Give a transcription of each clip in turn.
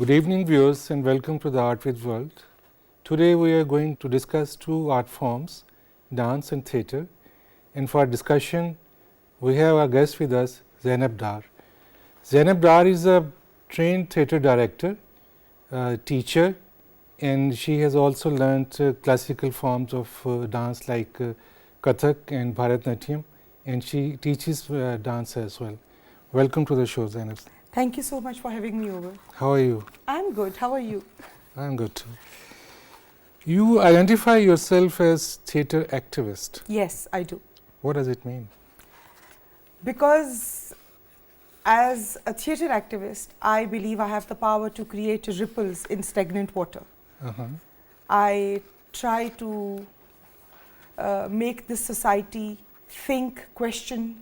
Good evening viewers and welcome to the Art with World. Today we are going to discuss two art forms, dance and theatre, and for discussion we have our guest with us, Zainab Dar. Zainab Dar is a trained theatre director, teacher, and she has also learnt classical forms of dance like Kathak and Bharatanatyam, and she teaches dance as well. Welcome to the show, Zainab. Thank you so much for having me over. How are you? I'm good. How are you? I'm good too. You identify yourself as theatre activist. Yes, I do. What does it mean? Because as a theatre activist, I believe I have the power to create ripples in stagnant water. I try to make this society think, question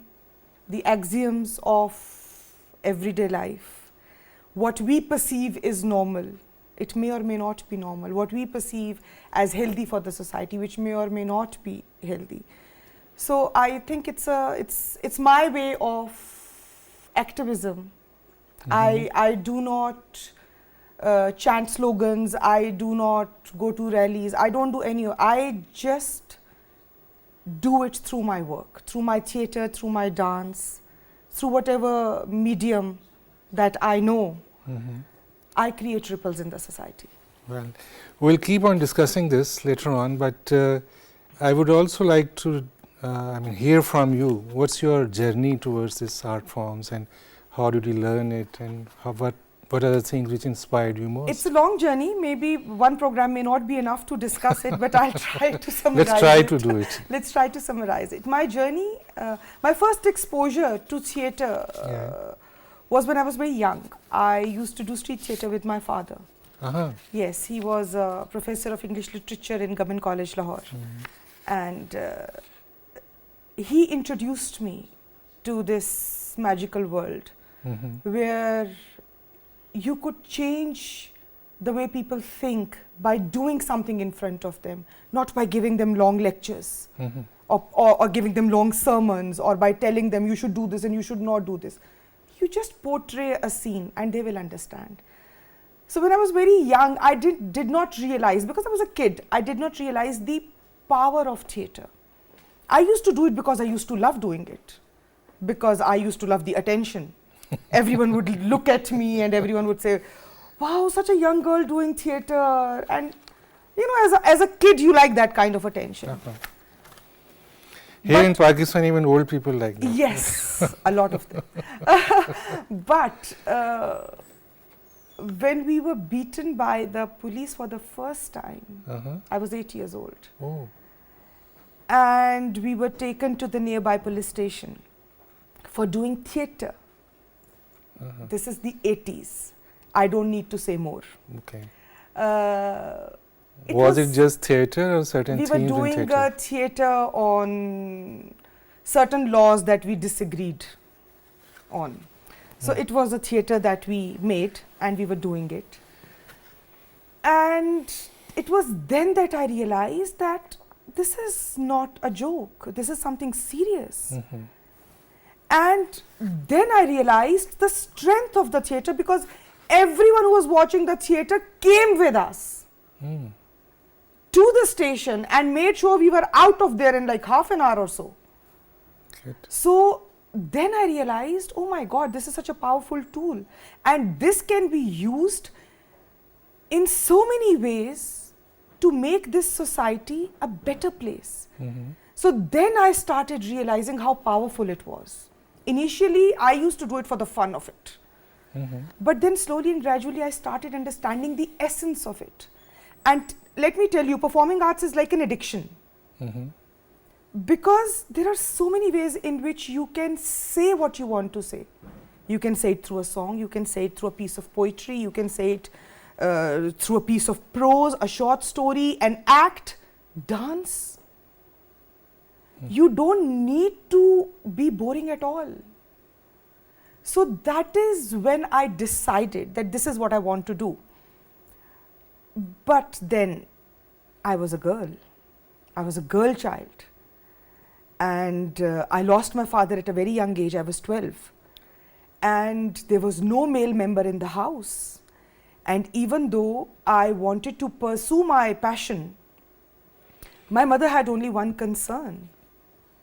the axioms of everyday life. What we perceive is normal, it may or may not be normal. What we perceive as healthy for the society, which may or may not be healthy. So I think it's my way of activism. I do not chant slogans, I do not go to rallies, I don't do any. I just do it through my work, through my theatre, through my dance, through whatever medium that I know. I create ripples in the society. Well, we'll keep on discussing this later on, but I would also like to hear from you. What's your journey towards this art forms and how did you learn it, and what are the things which inspired you most? It's a long journey. Maybe one program may not be enough to discuss it, but I'll try to summarize it. Let's try to do it. Let's try to summarize it. My journey, my first exposure to theatre was when I was very young. I used to do street theatre with my father. Yes, he was a professor of English literature in Government College, Lahore. And he introduced me to this magical world where you could change the way people think by doing something in front of them, not by giving them long lectures or giving them long sermons, or by telling them you should do this and you should not do this. You just portray a scene and they will understand. So when I was very young, I did not realize, because I was a kid, I did not realize the power of theatre. I used to do it because I used to love doing it, because I used to love the attention. Everyone would look at me and everyone would say, wow, such a young girl doing theatre. And you know, as a kid, you like that kind of attention. Here in Pakistan, even old people like that. Yes, a lot of them. But when we were beaten by the police for the first time, I was 8 years old. And we were taken to the nearby police station for doing theatre. This is the 80s. I don't need to say more. Okay. Was it just theatre or certain themes in theatre? We were doing theatre on certain laws that we disagreed on. So it was a theatre that we made and we were doing it. And it was then that I realized that this is not a joke, this is something serious. And then I realized the strength of the theatre, because everyone who was watching the theatre came with us to the station and made sure we were out of there in like half an hour or so. Good. So then I realized, oh my God, this is such a powerful tool. And this can be used in so many ways to make this society a better place. So then I started realizing how powerful it was. Initially, I used to do it for the fun of it. But then slowly and gradually, I started understanding the essence of it. And let me tell you, performing arts is like an addiction. Because there are so many ways in which you can say what you want to say. You can say it through a song, you can say it through a piece of poetry, you can say it through a piece of prose, a short story, an act, dance. You don't need to be boring at all. So that is when I decided that this is what I want to do. But then I was a girl. I was a girl child. And I lost my father at a very young age. I was 12. And there was no male member in the house. And even though I wanted to pursue my passion, my mother had only one concern,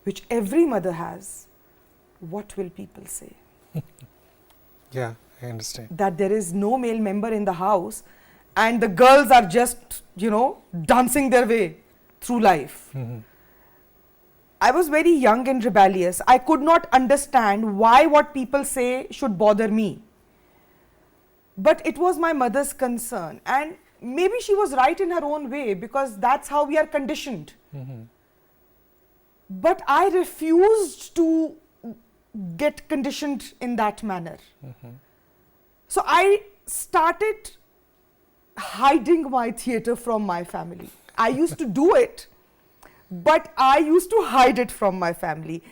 which every mother has. What will people say? Yeah, I understand. That there is no male member in the house and the girls are just, dancing their way through life. I was very young and rebellious. I could not understand why what people say should bother me. But it was my mother's concern, and maybe she was right in her own way, because that's how we are conditioned. But I refused to get conditioned in that manner. So I started hiding my theatre from my family. I used to do it, but I used to hide it from my family.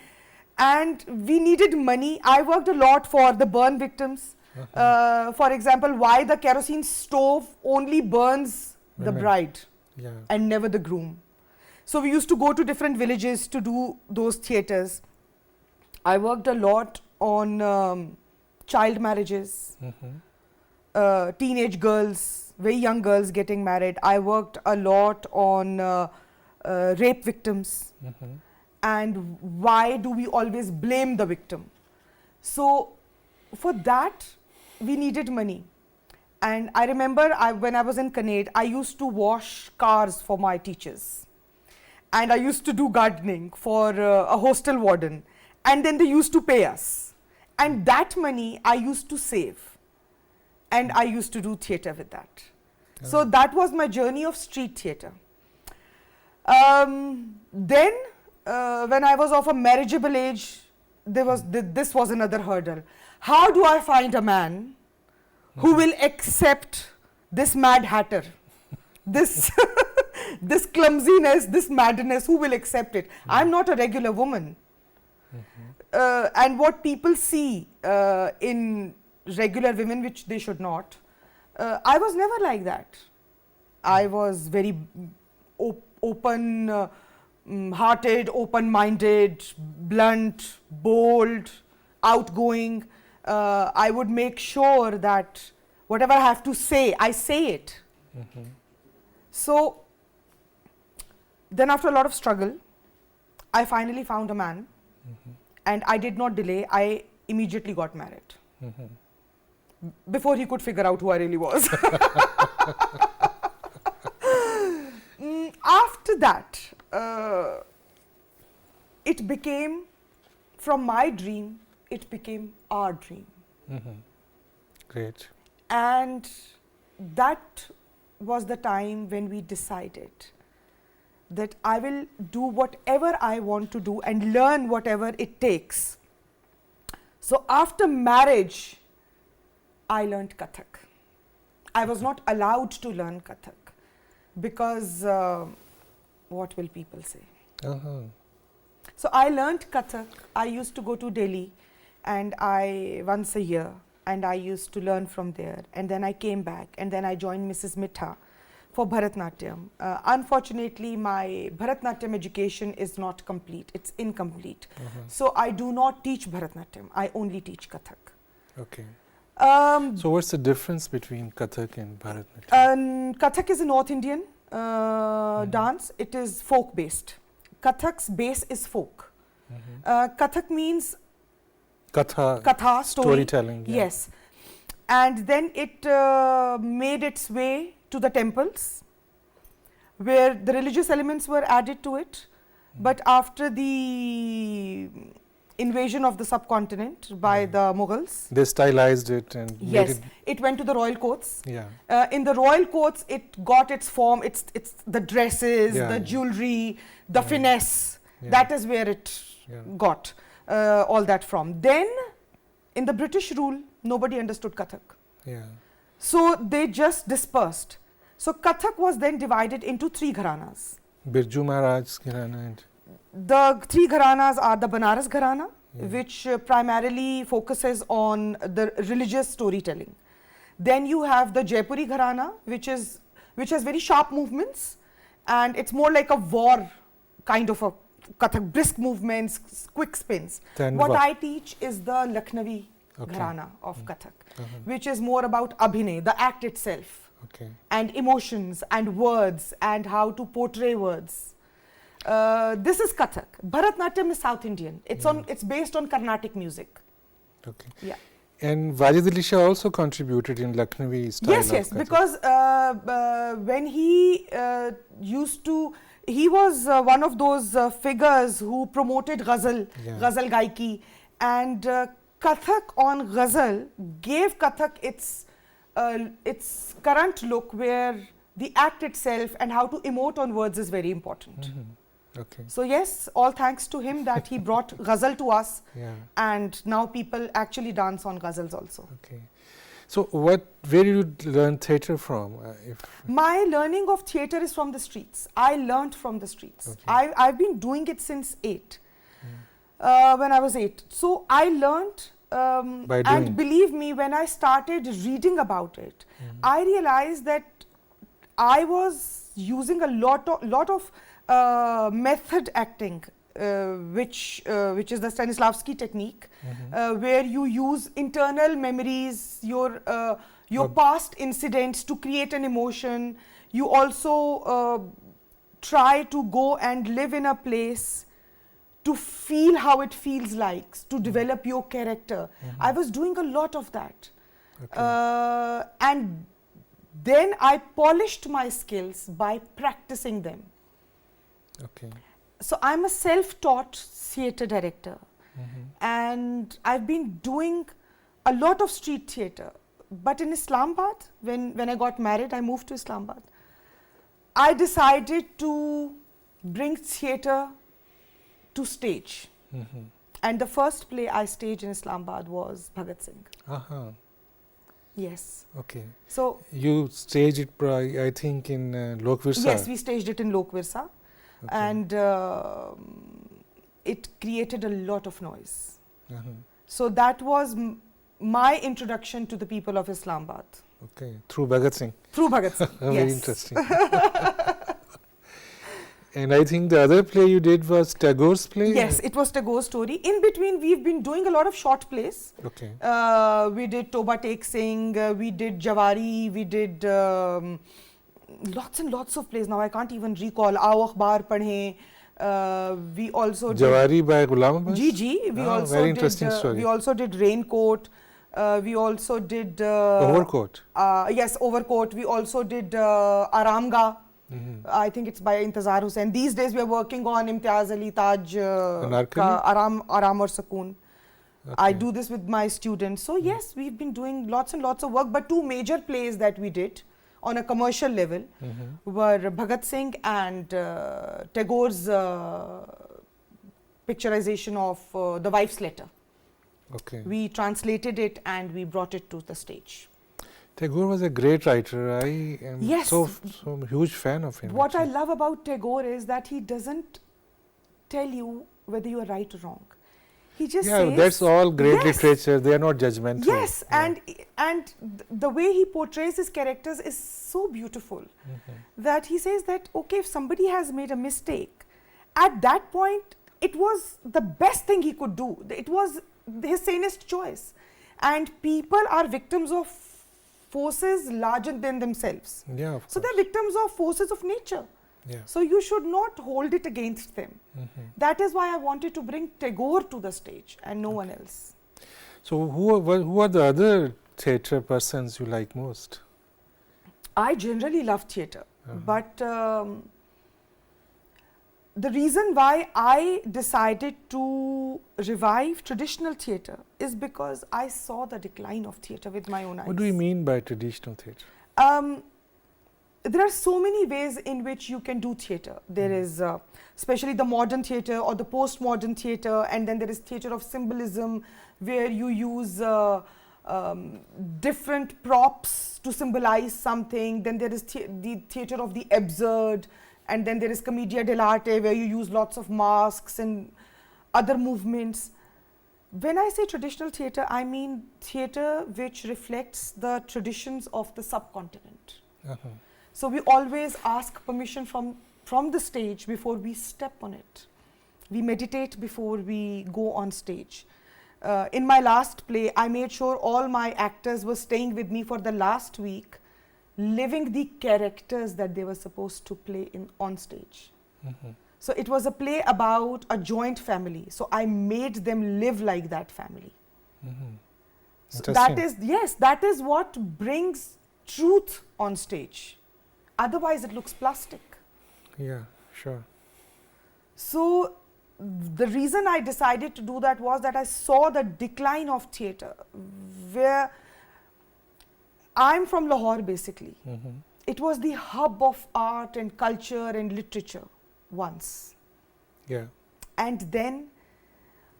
And we needed money. I worked a lot for the burn victims. For example, why the kerosene stove only burns the bride and never the groom. So we used to go to different villages to do those theatres. I worked a lot on child marriages, teenage girls, very young girls getting married. I worked a lot on rape victims. And why do we always blame the victim? So for that, we needed money. And I remember when I was in Canada, I used to wash cars for my teachers. And I used to do gardening for a hostel warden. And then they used to pay us. And that money I used to save. And I used to do theatre with that. So that was my journey of street theatre. Then, when I was of a marriageable age, this was another hurdle. How do I find a man who will accept this mad hatter, this this clumsiness, this madness? Who will accept it? I'm not a regular woman. And what people see in regular women, which they should not, I was never like that. I was very open-hearted, open-minded, blunt, bold, outgoing. I would make sure that whatever I have to say, I say it. So then after a lot of struggle, I finally found a man. And I did not delay. I immediately got married. Before he could figure out who I really was. After that, it became, from my dream, it became our dream. Great. And that was the time when we decided that I will do whatever I want to do and learn whatever it takes. So after marriage, I learned Kathak. I was not allowed to learn Kathak because what will people say? So I learned Kathak. I used to go to Delhi and once a year, and I used to learn from there. And then I came back and then I joined Mrs. Mitha for Bharatnatyam. Unfortunately, my Bharatnatyam education is not complete. It's incomplete. So I do not teach Bharatnatyam. I only teach Kathak. Okay. So what's the difference between Kathak and Bharatnatyam? Kathak is a North Indian dance. It is folk based. Kathak's base is folk. Kathak means Katha, storytelling. Yes. And then it made its way to the temples where the religious elements were added to it. But after the invasion of the subcontinent by the Mughals, they stylized it and yes, it went to the royal courts. Yeah. In the royal courts, it got its form. It's the dresses, the jewelry, the finesse. That is where it got all that from. Then, in the British rule, nobody understood Kathak. So they just dispersed. So Kathak was then divided into 3 gharanas. Birju Maharaj's gharana. The 3 gharanas are the Banaras gharana, which primarily focuses on the religious storytelling. Then you have the Jaipuri gharana, which has very sharp movements, and it's more like a war kind of a Kathak, brisk movements, quick spins. What I teach is the Lucknowi gharana of Kathak, which is more about abhinay, the act itself, and emotions and words and how to portray words. This is Kathak. Bharatnatyam is South Indian. It's based on Carnatic music. Okay. Yeah. And Wajid Ali Shah also contributed in Lucknowi style. Yes, because when he used to, he was one of those figures who promoted Ghazal, Ghazal Gaiki, and Kathak on Ghazal gave Kathak its current look, where the act itself and how to emote on words is very important. Okay. So yes, all thanks to him that he brought Ghazal to us, and now people actually dance on Ghazals also. Okay. So where did you learn theatre from? My learning of theatre is from the streets. I learnt from the streets. I've been doing it since 8, when I was 8. So I learnt, and believe me, when I started reading about it, I realized that I was using a lot of method acting, which is the Stanislavski technique, where you use internal memories, your past incidents to create an emotion. You also try to go and live in a place to feel how it feels like, to develop your character. I was doing a lot of that. And then I polished my skills by practicing them. Okay. So I'm a self-taught theatre director, and I've been doing a lot of street theatre. But in Islamabad, when I got married, I moved to Islamabad. I decided to bring theatre to stage. And the first play I staged in Islamabad was Bhagat Singh. Yes. Okay. So you staged it, I think, in Lok Virsa. Yes, we staged it in Lok Virsa. And it created a lot of noise. So that was my introduction to the people of Islamabad. Okay, through Bhagat Singh. Through Bhagat Singh, yes. Very interesting. And I think the other play you did was Tagore's play? Yes, it was Tagore's story. In between, we've been doing a lot of short plays. Okay. We did Toba Tek Singh, we did Jawari, we did lots and lots of plays. Now I can't even recall. Aao Akhbar Padhe. We also Jawari by Ghulam Abbas? Ji. We also very did, interesting story. We also did Raincoat. We also did Overcoat. Yes, Overcoat. We also did Aramga. I think it's by Intezar Hussain. These days we are working on Imtiaz Ali Taj Aram or Sakoon. I do this with my students. So yes, we've been doing lots and lots of work. But two major plays that we did on a commercial level were Bhagat Singh and Tagore's picturization of The Wife's Letter. Okay. We translated it and we brought it to the stage. Tagore was a great writer. I am so huge fan of him. What I love about Tagore is that he doesn't tell you whether you are right or wrong. He just says, that's all great literature. They are not judgmental. Yes, and the way he portrays his characters is so beautiful that he says that, okay, if somebody has made a mistake, at that point, it was the best thing he could do. It was his sanest choice. And people are victims of forces larger than themselves. Yeah, of so they're victims of forces of nature. Yeah. So you should not hold it against them. That is why I wanted to bring Tagore to the stage and no one else. So who are the other theatre persons you like most? I generally love theatre, but the reason why I decided to revive traditional theatre is because I saw the decline of theatre with my own eyes. What do you mean by traditional theatre? There are so many ways in which you can do theatre. There is especially the modern theatre or the postmodern theatre, and then there is theatre of symbolism where you use different props to symbolize something. Then there is the theatre of the absurd, and then there is commedia dell'arte where you use lots of masks and other movements. When I say traditional theatre, I mean theatre which reflects the traditions of the subcontinent. So we always ask permission from the stage before we step on it. We meditate before we go on stage. in my last play, I made sure all my actors were staying with me for the last week, living the characters that they were supposed to play on stage. So it was a play about a joint family. So I made them live like that family. So that is, yes, that is what brings truth on stage. Otherwise, it looks plastic. Yeah, sure. So the reason I decided to do that was that I saw the decline of theatre, where I'm from Lahore basically. It was the hub of art and culture and literature once. Yeah. And then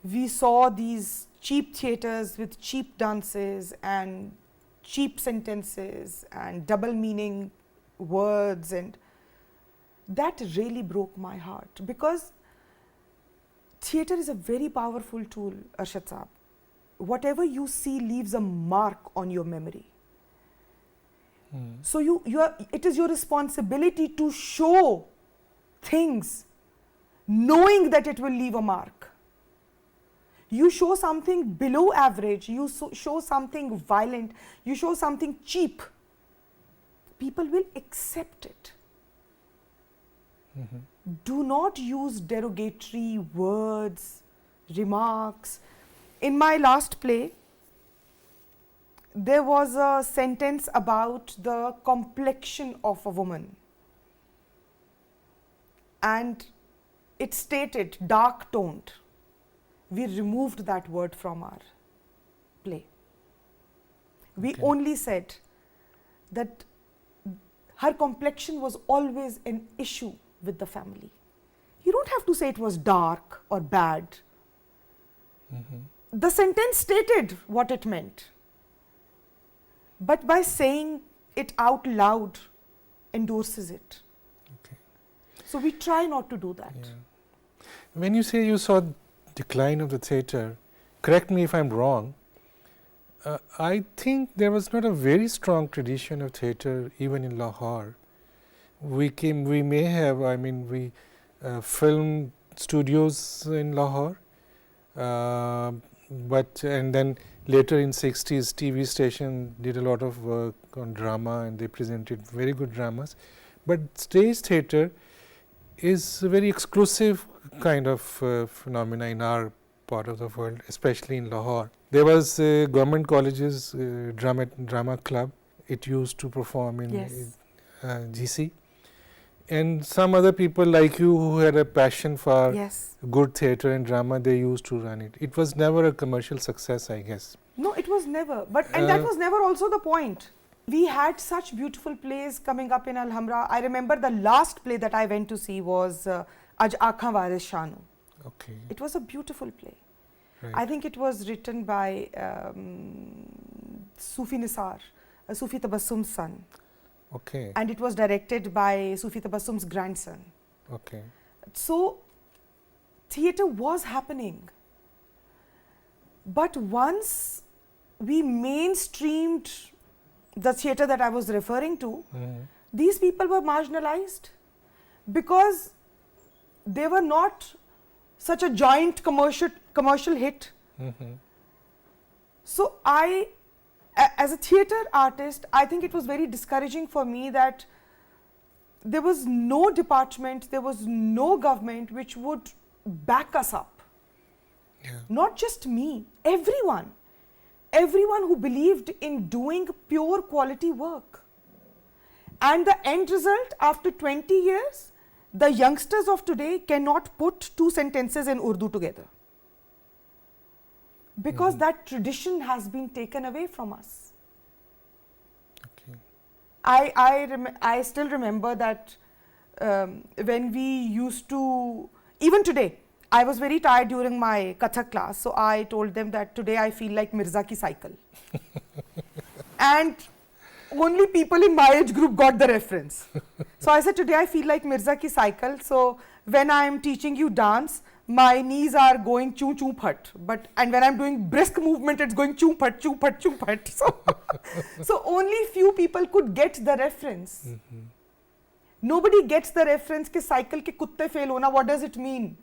we saw these cheap theatres with cheap dances and cheap sentences and double meaning words, and that really broke my heart, because theatre is a very powerful tool, Arshad Saab. Whatever you see leaves a mark on your memory. So it is your responsibility to show things knowing that it will leave a mark. You show something below average, you show something violent, you show something cheap, people will accept it. Do not use derogatory words, remarks. In my last play, there was a sentence about the complexion of a woman, and it stated dark toned. We removed that word from our play. We only said that her complexion was always an issue with the family. You don't have to say it was dark or bad. The sentence stated what it meant. But by saying it out loud endorses it. So we try not to do that. When you say you saw decline of the theatre, correct me if I'm wrong, I think there was not a very strong tradition of theatre even in Lahore. We may have, film studios in Lahore, and then later in 60s, TV station did a lot of work on drama, and they presented very good dramas. But stage theatre is a very exclusive kind of phenomena in our part of the world, especially in Lahore. There was government colleges drama club. It used to perform in GC. And some other people like you who had a passion for good theatre and drama, they used to run it. It was never a commercial success, I guess. No, it was never. And that was never also the point. We had such beautiful plays coming up in Alhambra. I remember the last play that I went to see was Aj Aakhan Waris Shanu. It was a beautiful play. I think it was written by Sufi Nisar, Sufi Tabassum's son. And it was directed by Sufi Tabassum's grandson. So theatre was happening. But once we mainstreamed the theatre that I was referring to, these people were marginalized because they were not such a giant commercial hit. So as a theatre artist, I think it was very discouraging for me that there was no department, there was no government which would back us up. Not just me, everyone who believed in doing pure quality work. And the end result, after 20 years, the youngsters of today cannot put two sentences in Urdu together, because that tradition has been taken away from us. I still remember that when we used to, even today, I was very tired during my Kathak class, so I told them that today I feel like Mirza ki cycle. And only people in my age group got the reference. So I said, today I feel like Mirza ki cycle, so when I am teaching you dance, my knees are going choo choo phat, and when I'm doing brisk movement, it's going choo phat, choo phat, choo phat. So only few people could get the reference. Nobody gets the reference ki cycle ke kutte fail hona, what does it mean?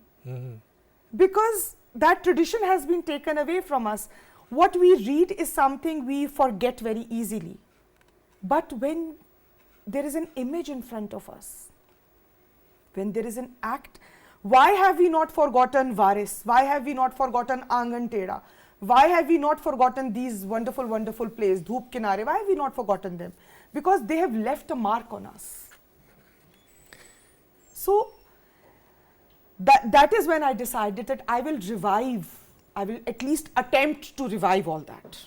Because that tradition has been taken away from us. What we read is something we forget very easily. But when there is an image in front of us, when there is an act, why have we not forgotten Varis? Why have we not forgotten Angan Teda? Why have we not forgotten these wonderful, wonderful plays, Dhoop Kinare? Why have we not forgotten them? Because they have left a mark on us. So, that is when I decided that I will at least attempt to revive all that.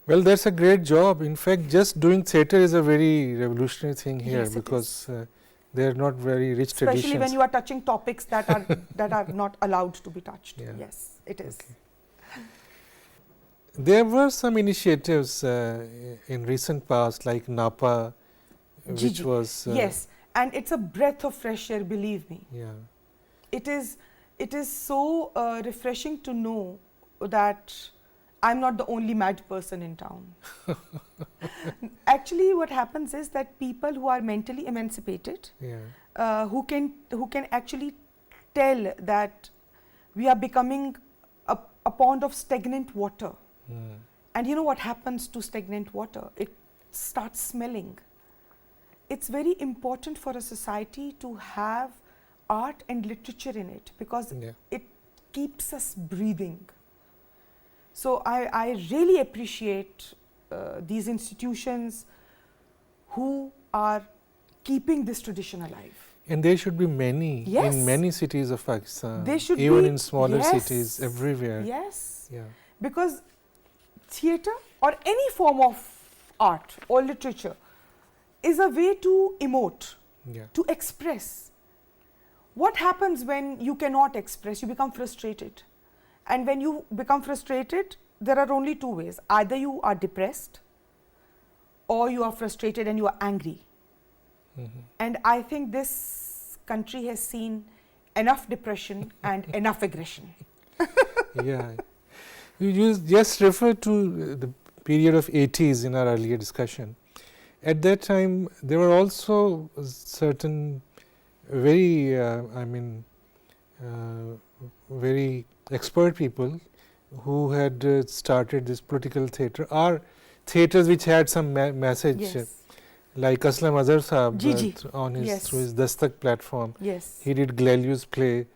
Well, that's a great job. In fact, just doing theatre is a very revolutionary thing here, yes, because they are not very rich Especially traditions. When you are touching topics that are that are not allowed to be touched. Yeah. Yes, it is. Okay. There were some initiatives in recent past, like Napa, which was yes, and it's a breath of fresh air. Believe me. Yeah. It is so refreshing to know that I'm not the only mad person in town. Actually, what happens is that people who are mentally emancipated, who can actually tell that we are becoming a pond of stagnant water. And you know what happens to stagnant water? It starts smelling. It's very important for a society to have art and literature in it, because it keeps us breathing. So I really appreciate these institutions who are keeping this tradition alive. And there should be many in many cities of Pakistan, even in smaller cities, everywhere. Yes. Yeah. Because theatre or any form of art or literature is a way to emote, to express. What happens when you cannot express? You become frustrated. And when you become frustrated, there are only two ways. Either you are depressed, or you are frustrated and you are angry. And I think this country has seen enough depression and enough aggression. Yeah. You just referred to the period of 80s in our earlier discussion. At that time, there were also certain very, very expert people who had started this political theatre, or theatres which had some message, like Aslam Azhar Sahab on his through his Dastak platform. He did Glelius play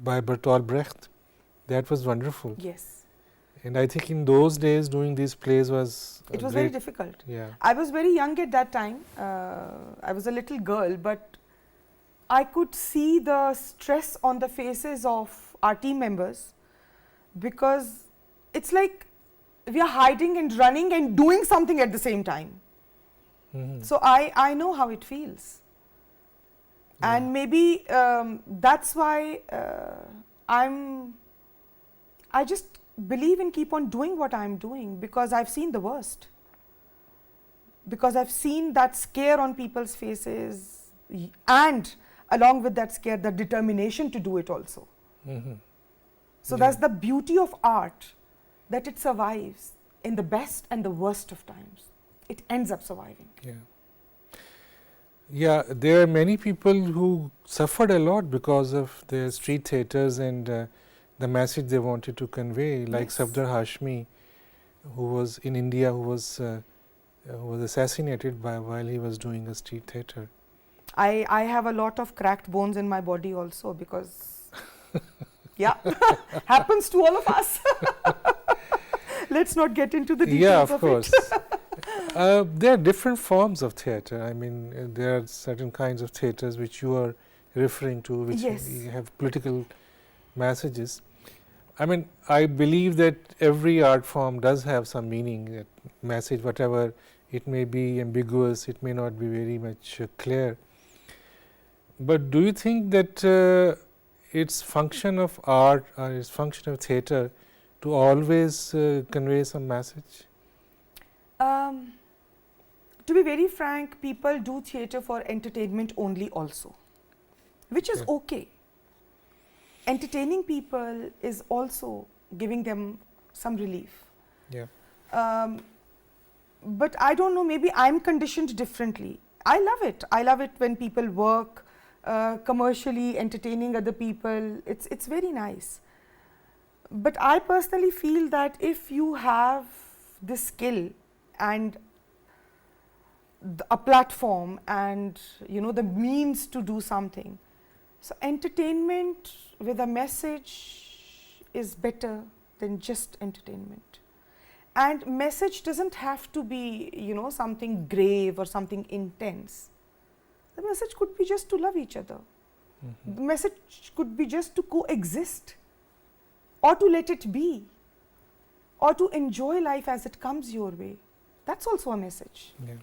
by Bertolt Brecht. That was wonderful. And I think in those days doing these plays was very difficult. I was very young at that time. I was a little girl, but I could see the stress on the faces of our team members, because it's like we are hiding and running and doing something at the same time. So I know how it feels. And maybe that's why I just believe and keep on doing what I'm doing, because I've seen the worst. Because I've seen that scare on people's faces, and along with that scare, the determination to do it also. So that's the beauty of art, that it survives in the best and the worst of times. It ends up surviving. Yeah, there are many people who suffered a lot because of their street theatres and the message they wanted to convey, like Safdar Hashmi, who was in India, who was assassinated while he was doing a street theatre. I have a lot of cracked bones in my body also, because happens to all of us. Let's not get into the details of course. There are different forms of theatre. I mean, there are certain kinds of theatres which you are referring to, which have political messages. I mean, I believe that every art form does have some meaning, that message, whatever it may be ambiguous, it may not be very much clear. But do you think that its function of art or its function of theatre to always convey some message? To be very frank, people do theatre for entertainment only also, which is okay. Entertaining people is also giving them some relief. But I don't know, maybe I'm conditioned differently. I love it. I love it when people work commercially entertaining other people. It's very nice. But I personally feel that if you have this skill and a platform and the means to do something, so entertainment with a message is better than just entertainment. And message doesn't have to be something grave or something intense. The message could be just to love each other. The message could be just to coexist, or to let it be, or to enjoy life as it comes your way. That's also a message. Yeah.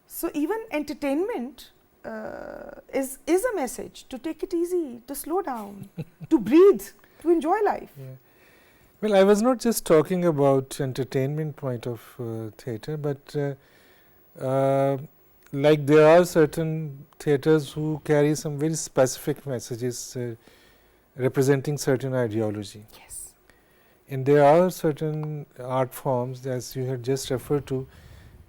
So even entertainment is a message to take it easy, to slow down, to breathe, to enjoy life. Yeah. Well, I was not just talking about entertainment point of theatre, but like there are certain theatres who carry some very specific messages representing certain ideology. Yes. And there are certain art forms, as you had just referred to,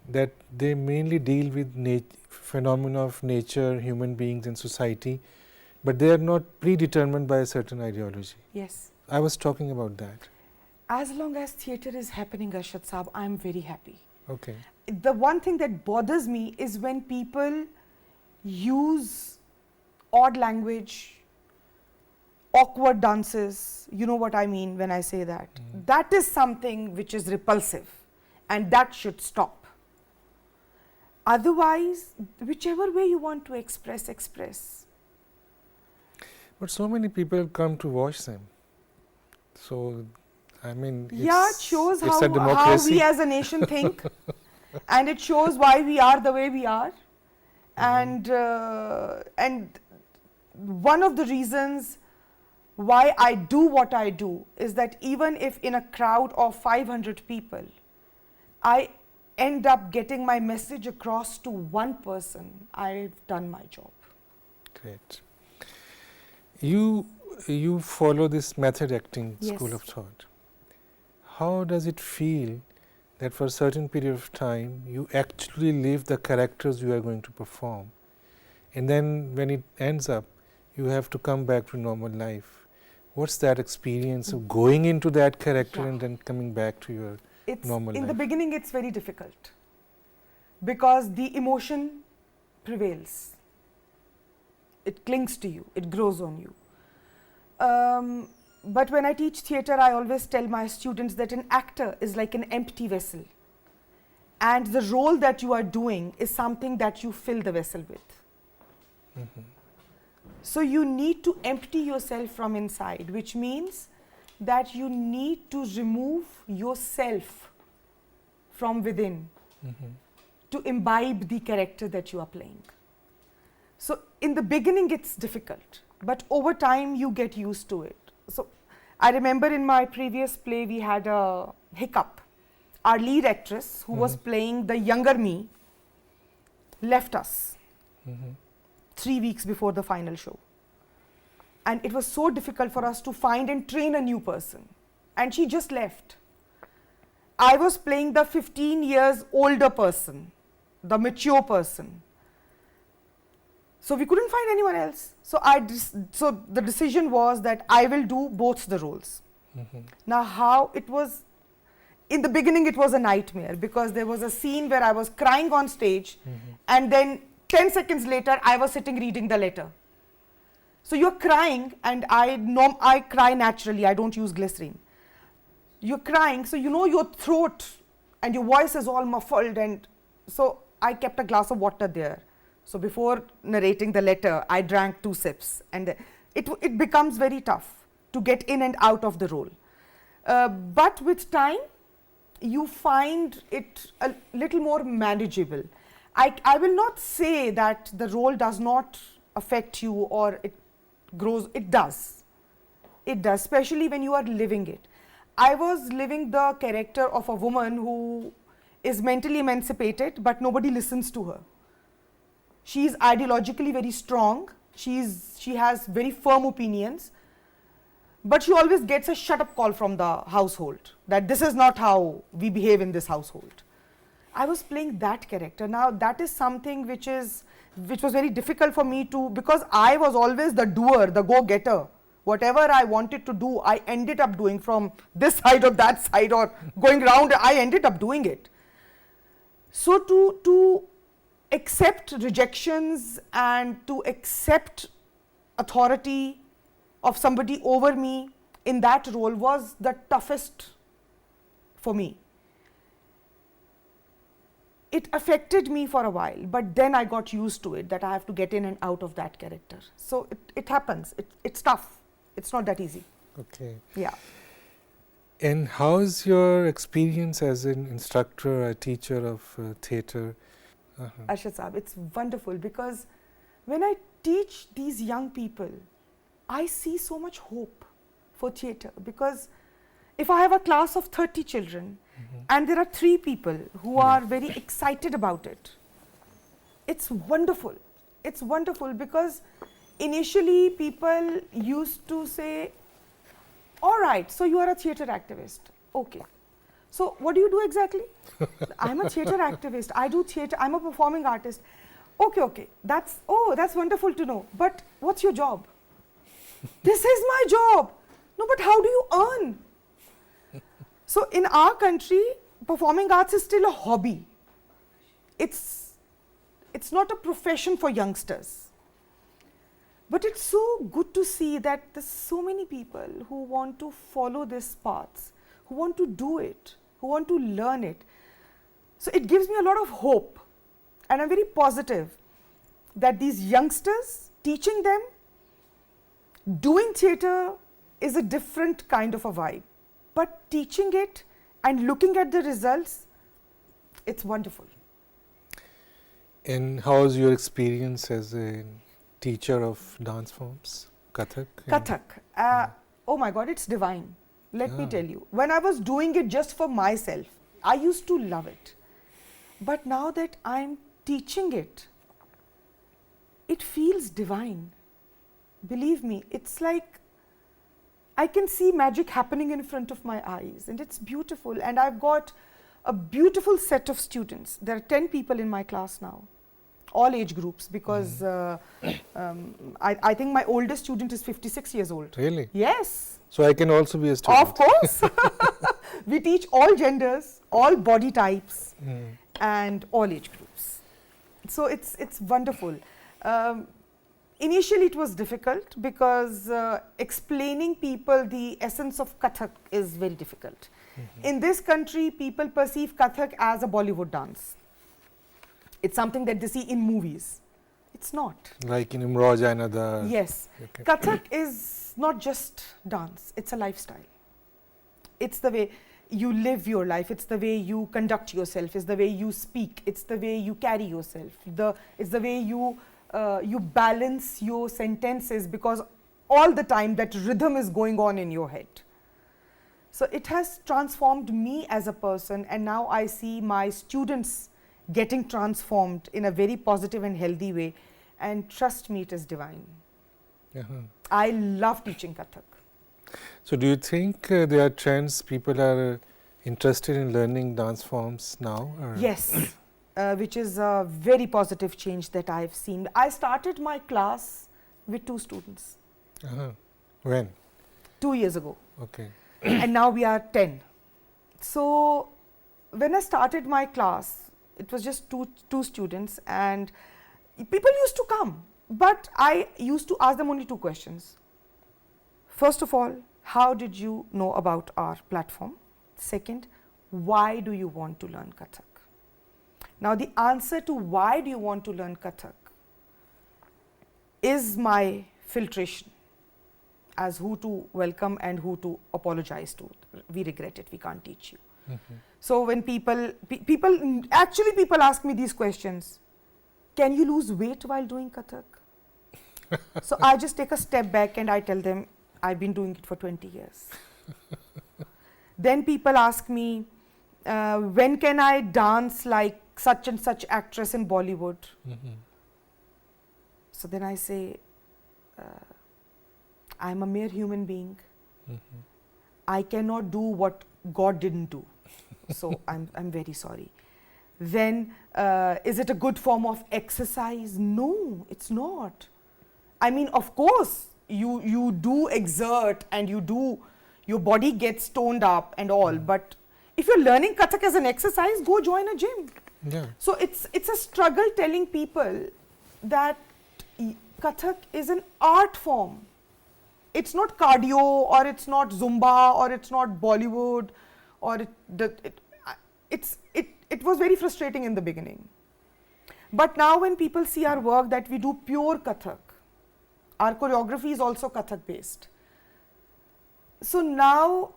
that they mainly deal with phenomena of nature, human beings and society, but they are not predetermined by a certain ideology. Yes. I was talking about that. As long as theatre is happening, Arshad Saab, I am very happy. Okay. The one thing that bothers me is when people use odd language, awkward dances, you know what I mean when I say that. That is something which is repulsive, and that should stop. Otherwise, whichever way you want to express. But so many people come to watch them. So, I mean, it shows how democracy. We as a nation think, and it shows why we are the way we are. And one of the reasons why I do what I do is that even if in a crowd of 500 people, I end up getting my message across to one person, I've done my job. Great. You follow this method acting school of thought. How does it feel that for a certain period of time you actually live the characters you are going to perform, and then when it ends up you have to come back to normal life? What's that experience of going into that character and then coming back to your normal life? In the beginning it's very difficult because the emotion prevails. It clings to you, it grows on you. But when I teach theatre, I always tell my students that an actor is like an empty vessel, and the role that you are doing is something that you fill the vessel with. So you need to empty yourself from inside, which means that you need to remove yourself from within to imbibe the character that you are playing. So in the beginning it's difficult, but over time you get used to it. So I remember in my previous play we had a hiccup. Our lead actress who was playing the younger me left us 3 weeks before the final show. And it was so difficult for us to find and train a new person. And she just left. I was playing the 15 years older person, the mature person. So we couldn't find anyone else. So the decision was that I will do both the roles. Now how it was, in the beginning it was a nightmare because there was a scene where I was crying on stage and then 10 seconds later I was sitting reading the letter. So you're crying, and I cry naturally, I don't use glycerine. You're crying, so your throat and your voice is all muffled, and so I kept a glass of water there. So before narrating the letter, I drank 2 sips, and it becomes very tough to get in and out of the role. But with time, you find it a little more manageable. I will not say that the role does not affect you or it grows. It does. It does, especially when you are living it. I was living the character of a woman who is mentally emancipated, but nobody listens to her. She is ideologically very strong. She has very firm opinions, but she always gets a shut up call from the household that this is not how we behave in this household. I was playing that character. Now that is something which is which was very difficult for me to, because I was always the doer, the go-getter. Whatever I wanted to do, I ended up doing, from this side or that side or going round, I ended up doing it. So to accept rejections and to accept authority of somebody over me in that role was the toughest for me. It affected me for a while, but then I got used to it, that I have to get in and out of that character. So it happens, it's tough, it's not that easy. Okay. Yeah. And how is your experience as an instructor, a teacher of theatre? Arshad Saab, it's wonderful, because when I teach these young people, I see so much hope for theatre, because if I have a class of 30 children and there are 3 people who are very excited about it, it's wonderful. It's wonderful, because initially people used to say, all right, so you are a theatre activist. Okay. So what do you do exactly? I'm a theatre activist. I do theatre. I'm a performing artist. Okay, okay. That's wonderful to know. But what's your job? This is my job. No, but how do you earn? So in our country, performing arts is still a hobby. It's not a profession for youngsters. But it's so good to see that there's so many people who want to follow this path, who want to do it, who want to learn it. So it gives me a lot of hope, and I'm very positive that these youngsters, teaching them, doing theatre is a different kind of a vibe, but teaching it and looking at the results, it's wonderful. And how was your experience as a teacher of dance forms, Kathak? Kathak, oh my God, it's divine. Let me tell you, when I was doing it just for myself, I used to love it. But now that I'm teaching it, it feels divine. Believe me, it's like I can see magic happening in front of my eyes, and it's beautiful. And I've got a beautiful set of students. There are 10 people in my class now, all age groups, because I think my oldest student is 56 years old. Really? Yes. So I can also be a student? Of course. We teach all genders, all body types, and all age groups. So it's wonderful. Initially it was difficult, because explaining people the essence of Kathak is very difficult. In this country, people perceive Kathak as a Bollywood dance. It's something that they see in movies. It's not. Like in Zainab Dar. Yes. Okay. Kathak is not just dance, it's a lifestyle. It's the way you live your life, it's the way you conduct yourself, it's the way you speak, it's the way you carry yourself, it's the way you balance your sentences, because all the time that rhythm is going on in your head. So it has transformed me as a person, and now I see my students getting transformed in a very positive and healthy way, and trust me, it is divine. I love teaching Kathak. So do you think there are trends, people are interested in learning dance forms now? Or? Yes, which is a very positive change that I have seen. I started my class with 2 students. When? 2 years ago. Okay. And now we are 10. So when I started my class, it was just two students, and people used to come, but I used to ask them only 2 questions. First of all, how did you know about our platform? Second, why do you want to learn Kathak? Now the answer to why do you want to learn Kathak is my filtration as who to welcome and who to apologize to. We regret it, we can't teach you. So when people ask me these questions, can you lose weight while doing Kathak? So I just take a step back and I tell them, I've been doing it for 20 years. Then people ask me, when can I dance like such and such actress in Bollywood? So then I say, I'm a mere human being. I cannot do what God didn't do. So I'm very sorry. then is it a good form of exercise? No, it's not. I mean, of course, you do exert and your body gets toned up and all, but if you're learning Kathak as an exercise, go join a gym. Yeah. So it's a struggle telling people that Kathak is an art form. It's not cardio, or it's not Zumba, or it's not Bollywood, or it was very frustrating in the beginning. But now when people see our work, that we do pure Kathak, our choreography is also Kathak based. So now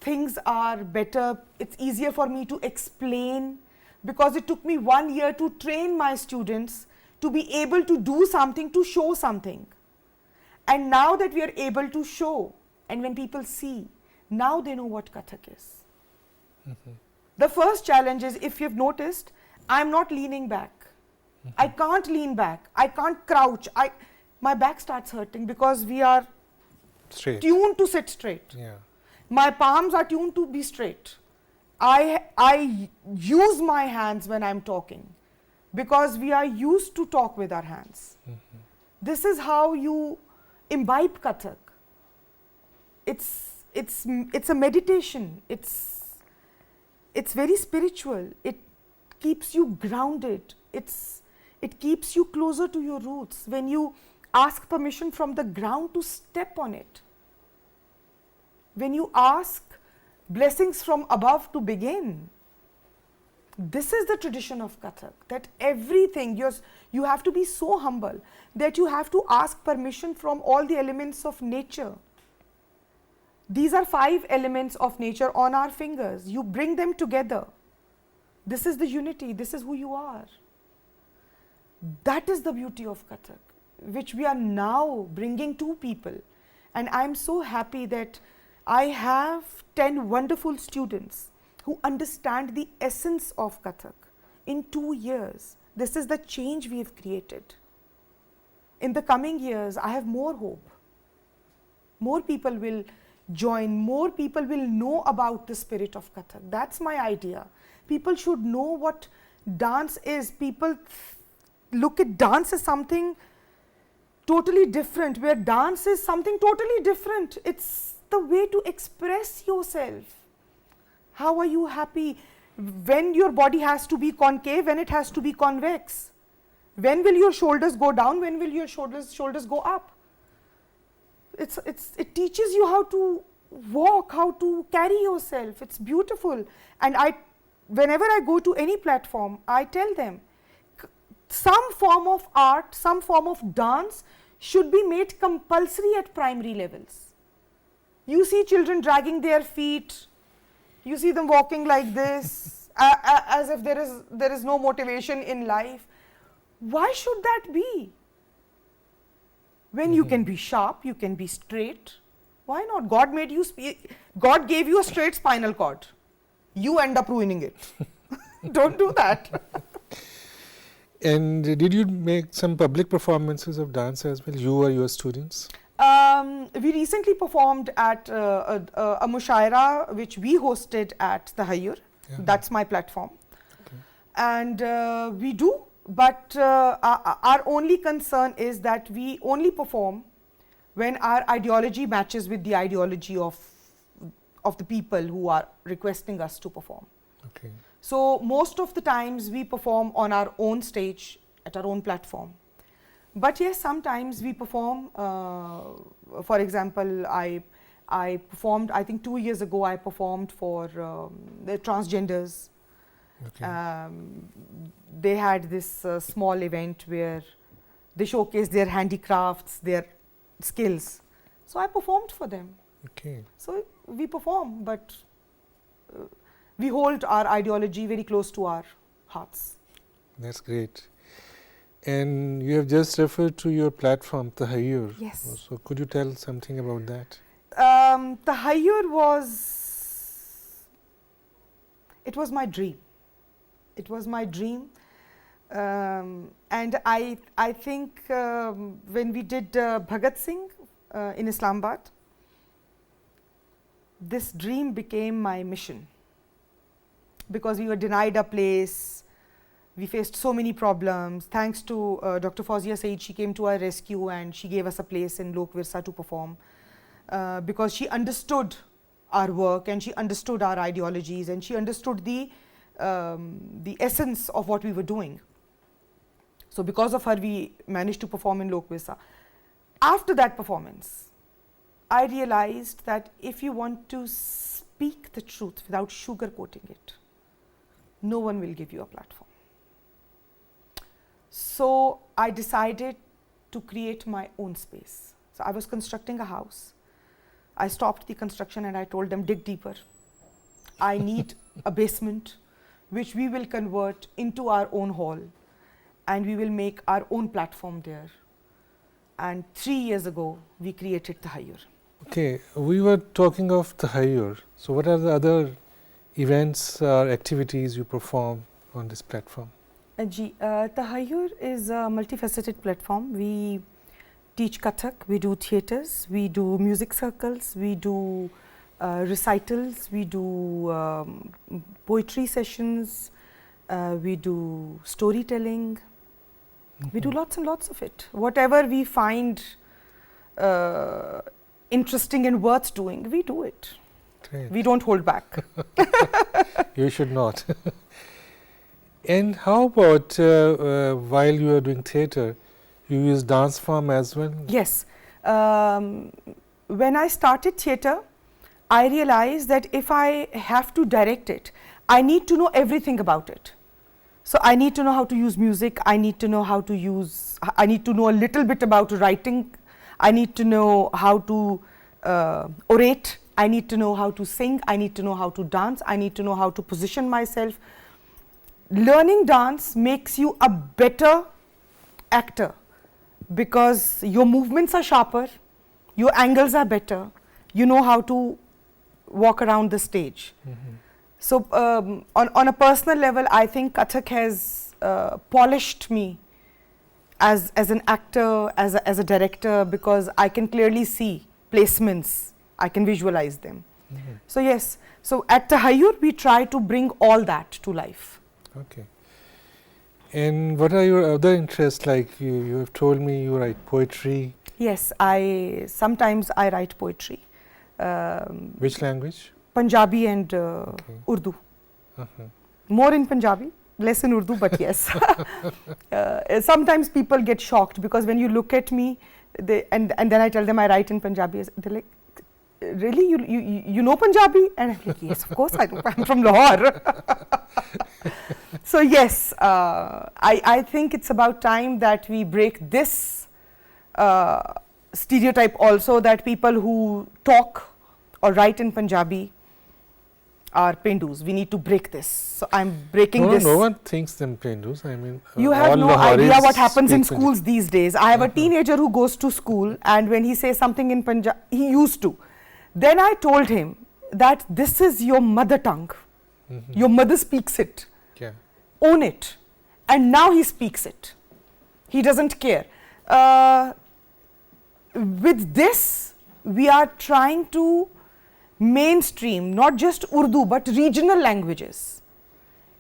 things are better. It's easier for me to explain, because it took me 1 year to train my students to be able to do something, to show something. And now that we are able to show, and when people see, now they know what Kathak is. The first challenge is, if you've noticed, I'm not leaning back. I can't lean back. I can't crouch. My back starts hurting because we are tuned to sit straight. Yeah. My palms are tuned to be straight. I use my hands when I'm talking, because we are used to talk with our hands. This is how you imbibe Kathak. It's a meditation. It's very spiritual. It keeps you grounded. It keeps you closer to your roots. When you ask permission from the ground to step on it, when you ask blessings from above to begin, this is the tradition of Kathak, that everything, you have to be so humble that you have to ask permission from all the elements of nature. These are 5 elements of nature on our fingers. You bring them together. This is the unity. This is who you are. That is the beauty of Kathak, which we are now bringing to people. And I'm so happy that I have 10 wonderful students who understand the essence of Kathak in 2 years. This is the change we have created. In the coming years, I have more hope. More people will join, more people will know about the spirit of Kathak. That's my idea. People should know what dance is. People look at dance as something totally different, where dance is something totally different. It's the way to express yourself. How are you happy when your body has to be concave, when it has to be convex? When will your shoulders go down? When will your shoulders go up? It teaches you how to walk, how to carry yourself. It's beautiful. And whenever I go to any platform, I tell them, some form of art, some form of dance should be made compulsory at primary levels. You see children dragging their feet, you see them walking like this, as if there is no motivation in life. Why should that be? When you can be sharp, you can be straight, why not? God made you, God gave you a straight spinal cord. You end up ruining it. Don't do that. And did you make some public performances of dance as well, you or your students? We recently performed at a mushaira which we hosted at the Hayyur. That's my platform. Okay. And we do, but our only concern is that we only perform when our ideology matches with the ideology of the people who are requesting us to perform. Okay. So most of the times we perform on our own stage, at our own platform. But yes, sometimes we perform, for example, I performed, I think 2 years ago, I performed for the transgenders. Okay. They had this small event where they showcased their handicrafts, their skills. So I performed for them. Okay. So we perform, but we hold our ideology very close to our hearts. That's great. And you have just referred to your platform, the Hayyur. Yes. So could you tell something about that? The Hayyur it was my dream. It was my dream. And I think when we did Bhagat Singh in Islamabad, this dream became my mission. Because we were denied a place, We faced so many problems. Thanks to Dr. Fawzia Saeed, she came to our rescue and she gave us a place in Lok Virsa to perform because she understood our work and she understood our ideologies and she understood the essence of what we were doing. So because of her, we managed to perform in Lok Virsa. After that performance, I realized that if you want to speak the truth without sugarcoating it, no one will give you a platform. So I decided to create my own space. So I was constructing a house. I stopped the construction and I told them, dig deeper. I need a basement which we will convert into our own hall and we will make our own platform there. And 3 years ago, we created Tahayyur. Okay, we were talking of Tahayyur. So what are the other events or activities you perform on this platform? Tahayyur is a multifaceted platform. We teach Kathak, we do theatres, we do music circles, we do recitals, we do poetry sessions, we do storytelling. We do lots and lots of it. Whatever we find interesting and worth doing, we do it. Great. We don't hold back. You should not. And how about while you are doing theatre, you use dance form as well? Yes. When I started theatre, I realized that if I have to direct it, I need to know everything about it. So I need to know how to use music, I need to know how to use, I need to know a little bit about writing, I need to know how to orate, I need to know how to sing, I need to know how to dance, I need to know how to position myself. Learning dance makes you a better actor because your movements are sharper, your angles are better, you know how to walk around the stage. So on a personal level, I think Kathak has polished me as an actor, as a director, because I can clearly see placements, I can visualize them. So yes, so at Tahayyur we try to bring all that to life. Okay. And what are your other interests? Like you have told me you write poetry. Yes, sometimes I write poetry. Which language? Punjabi and Urdu. More in Punjabi, less in Urdu, but yes. Sometimes people get shocked because when you look at me, and then I tell them I write in Punjabi, they're like, really, you know Punjabi? And I'm like, yes, of course I do. I'm from Lahore. So yes, I think it's about time that we break this stereotype also, that people who talk or write in Punjabi are Pendus. We need to break this. So I'm breaking this. No one thinks them Pendus. I mean, you have no idea what happens in schools these days. I have a teenager who goes to school, and when he says something in Punjabi, he used to. Then I told him that this is your mother tongue. Your mother speaks it. Yeah. Own it. And now he speaks it. He doesn't care. With this, we are trying to mainstream not just Urdu but regional languages.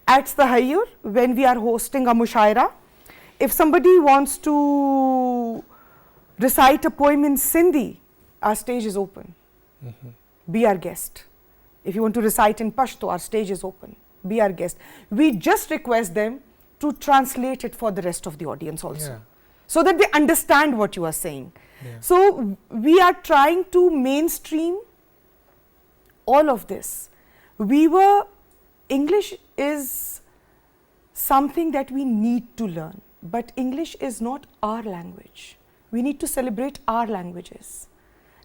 At Tahayyur, when we are hosting a mushaira, if somebody wants to recite a poem in Sindhi, our stage is open. Be our guest. If you want to recite in Pashto, our stage is open. Be our guest. We just request them to translate it for the rest of the audience also, so that they understand what you are saying. So we are trying to mainstream all of this. English is something that we need to learn, but English is not our language. We need to celebrate our languages.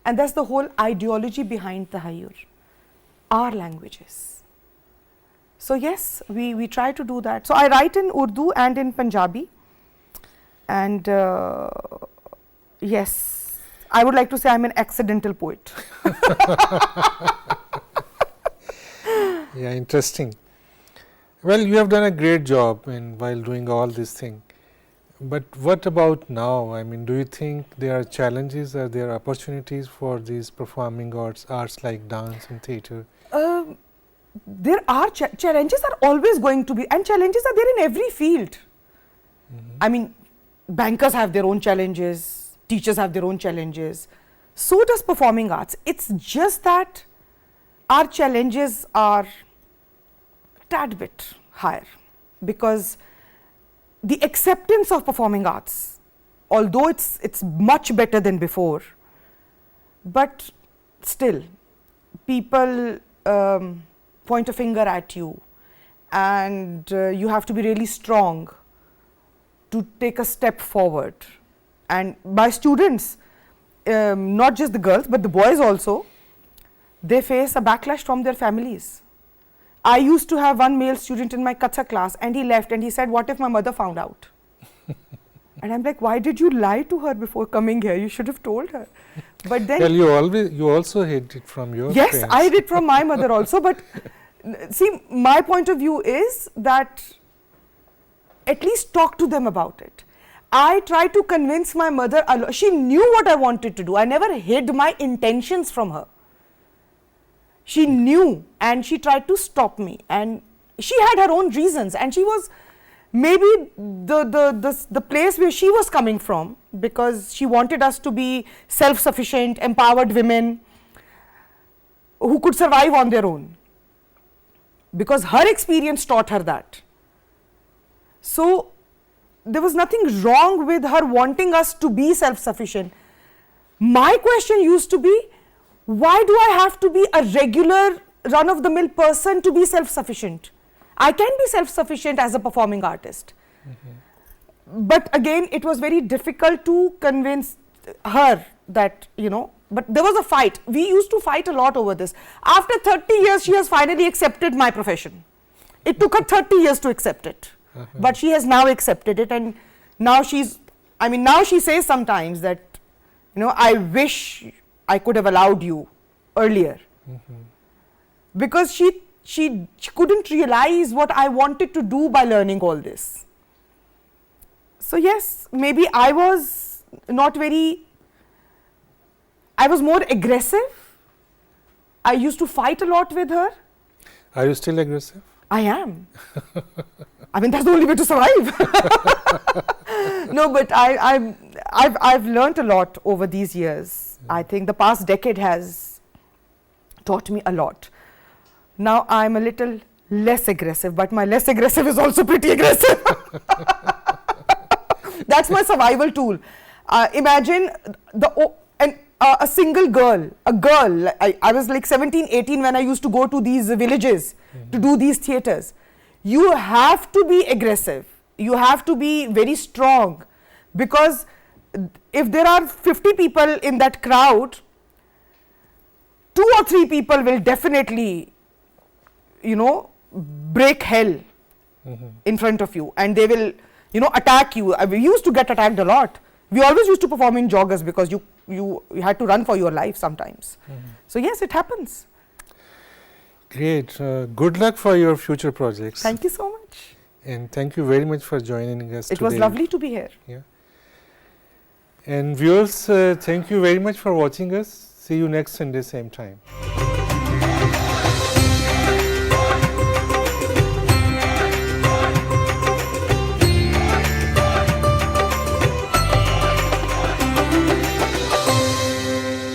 And that's the whole ideology behind Tahayyur, our languages. So yes, we try to do that. So I write in Urdu and in Punjabi. And yes, I would like to say I'm an accidental poet. Yeah, interesting. Well, you have done a great job while doing all this thing. But what about now? I mean, do you think there are challenges or there are opportunities for these performing arts like dance and theatre? there are challenges are always going to be, and challenges are there in every field. I mean, bankers have their own challenges, teachers have their own challenges, so does performing arts. It's just that our challenges are a tad bit higher, because the acceptance of performing arts, although it's much better than before, but still people point a finger at you, and you have to be really strong to take a step forward. And my students, not just the girls but the boys also, they face a backlash from their families. I used to have one male student in my Kathak class, and he left and he said, what if my mother found out? And I'm like, why did you lie to her before coming here? You should have told her. But then, well, you also hid it from your yes, parents. I did from my mother also. But see, my point of view is that at least talk to them about it. I tried to convince my mother. She knew what I wanted to do. I never hid my intentions from her. She knew, and she tried to stop me, and she had her own reasons, and she was maybe the place where she was coming from, because she wanted us to be self-sufficient, empowered women who could survive on their own, because her experience taught her that. So there was nothing wrong with her wanting us to be self-sufficient. My question used to be, why do I have to be a regular run-of-the-mill person to be self-sufficient? I can be self-sufficient as a performing artist. But again, it was very difficult to convince her that, you know, but there was a fight. We used to fight a lot over this. After 30 years, she has finally accepted my profession. It took her 30 years to accept it. But she has now accepted it, and now now she says sometimes that, you know, I wish I could have allowed you earlier. Because she couldn't realize what I wanted to do by learning all this. So yes, maybe I was more aggressive. I used to fight a lot with her. Are you still aggressive? I am. I mean, that's the only way to survive. No, but I've learnt a lot over these years. I think the past decade has taught me a lot. Now I'm a little less aggressive, but my less aggressive is also pretty aggressive. That's my survival tool. Imagine a single girl, I was like 17, 18 when I used to go to these villages to do these theatres. You have to be aggressive. You have to be very strong, because if there are 50 people in that crowd, 2 or 3 people will definitely, you know, break hell in front of you, and they will, you know, attack you. We used to get attacked a lot. We always used to perform in joggers, because you had to run for your life sometimes. So yes, it happens. Great. Good luck for your future projects. Thank you so much. And thank you very much for joining us today. It was lovely to be here. Yeah. And viewers, thank you very much for watching us. See you next Sunday, same time.